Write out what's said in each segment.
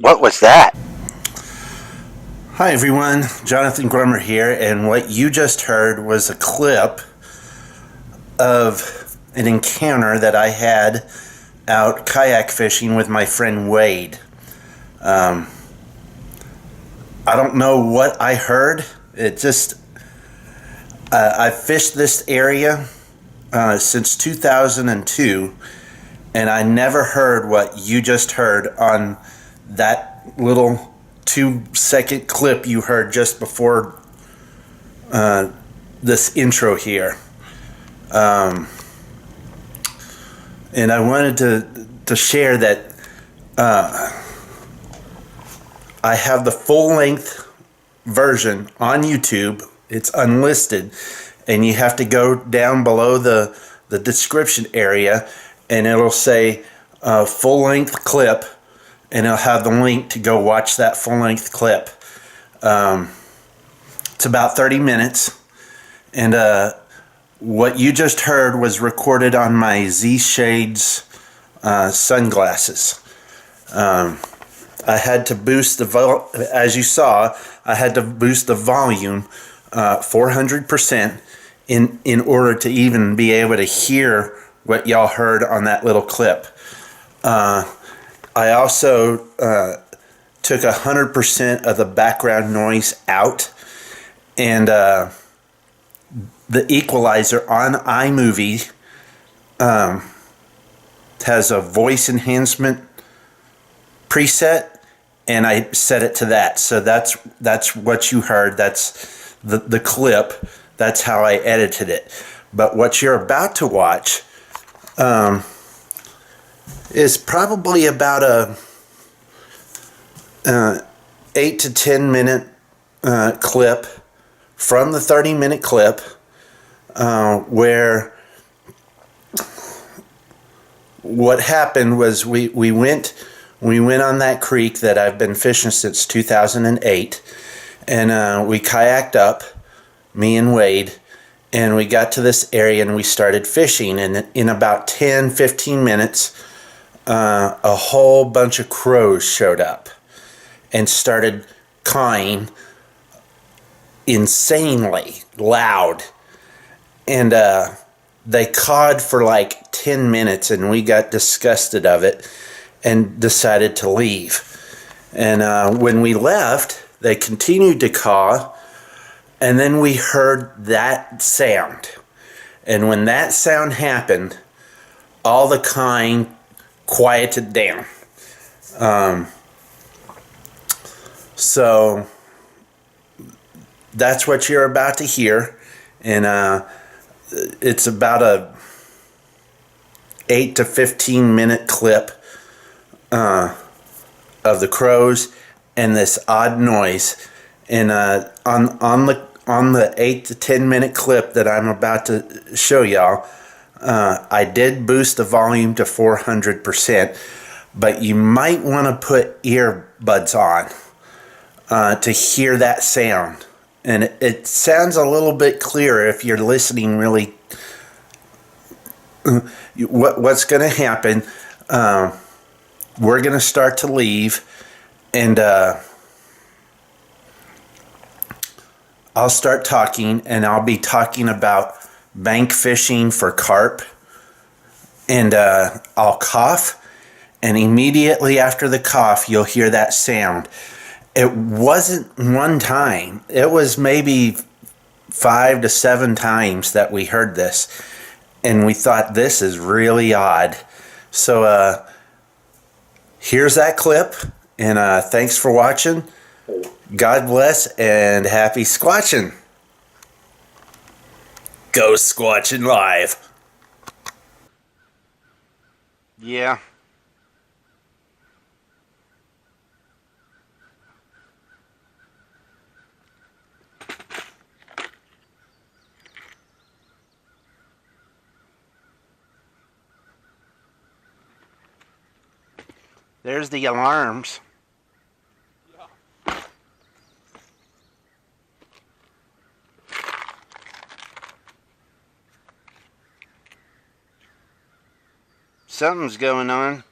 What was that? Hi everyone, Jonathan Grummer here, and what you just heard was a clip of an encounter that I had out kayak fishing with my friend Wade. I don't know what I heard. I fished this area since 2002, and I never heard what you just heard on that little 2-second clip you heard just before this intro here. And I wanted to share that I have the full length version on YouTube. It's unlisted, and you have to go down below the description area, and it'll say full length clip, and it'll have the link to go watch that full length clip. It's about 30 minutes, and what you just heard was recorded on my Z Shades sunglasses. I had to boost as you saw, I had to boost the volume 400% in order to even be able to hear what y'all heard on that little clip. I also took 100% of the background noise out, and the equalizer on iMovie has a voice enhancement preset, and I set it to that. So that's what you heard. That's the clip. That's how I edited it. But what you're about to watch is probably about a 8 to 10 minute clip from the 30-minute clip where what happened was we went on that creek that I've been fishing since 2008, and we kayaked up, me and Wade, and we got to this area and we started fishing, and in about 10-15 minutes a whole bunch of crows showed up and started cawing insanely loud, and they cawed for like 10 minutes, and we got disgusted of it and decided to leave. And when we left, they continued to caw, and then we heard that sound. And when that sound happened, all the cawing quieted down. So that's what you're about to hear, and it's about a 8 to 15 minute clip of the crows and this odd noise. And on the 8 to 10 minute clip that I'm about to show y'all, I did boost the volume to 400%, but you might want to put earbuds on to hear that sound. And it sounds a little bit clearer if you're listening really. What's going to happen, we're going to start to leave, and I'll start talking, and I'll be talking about bank fishing for carp, and I'll cough, and immediately after the cough you'll hear that sound. It wasn't one time. It was maybe 5 to 7 times that we heard this, and we thought, this is really odd. So here's that clip, and thanks for watching. God bless, and happy squatching. Go squatching live. Yeah. There's the alarms. Something's going on.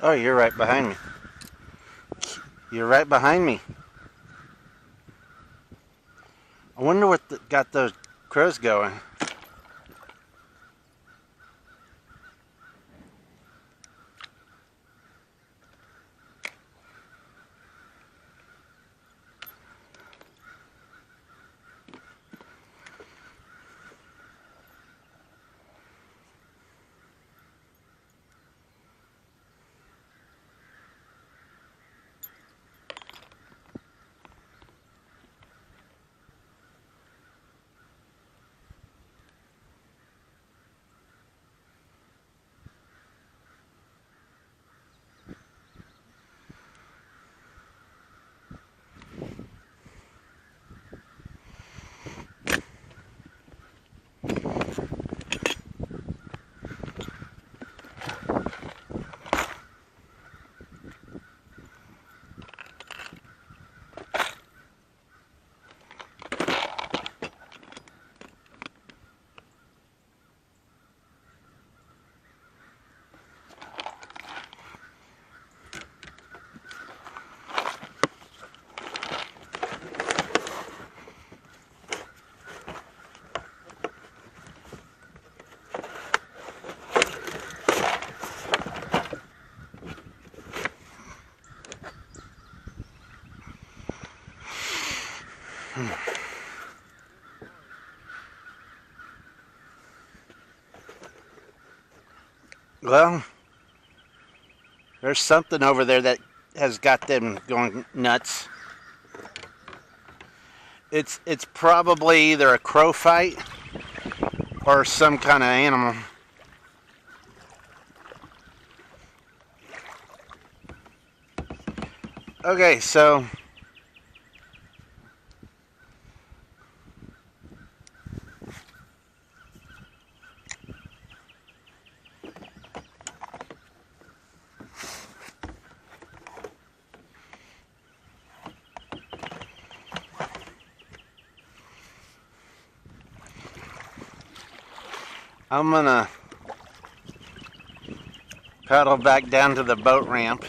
Oh, you're right behind me. You're right behind me. I wonder what got those crows going. Well, there's something over there that has got them going nuts. It's probably either a crow fight or some kind of animal. Okay, so I'm gonna paddle back down to the boat ramp,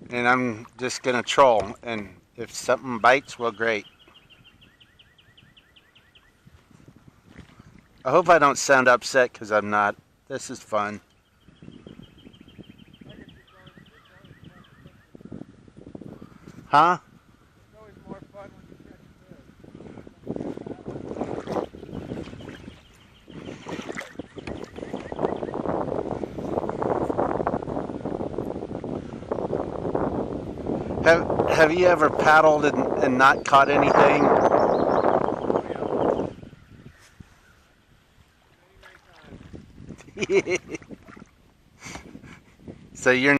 and I'm just gonna troll, and if something bites, well, great. I hope I don't sound upset, because I'm not. This is fun. Huh? Have you ever paddled and not caught anything? So you're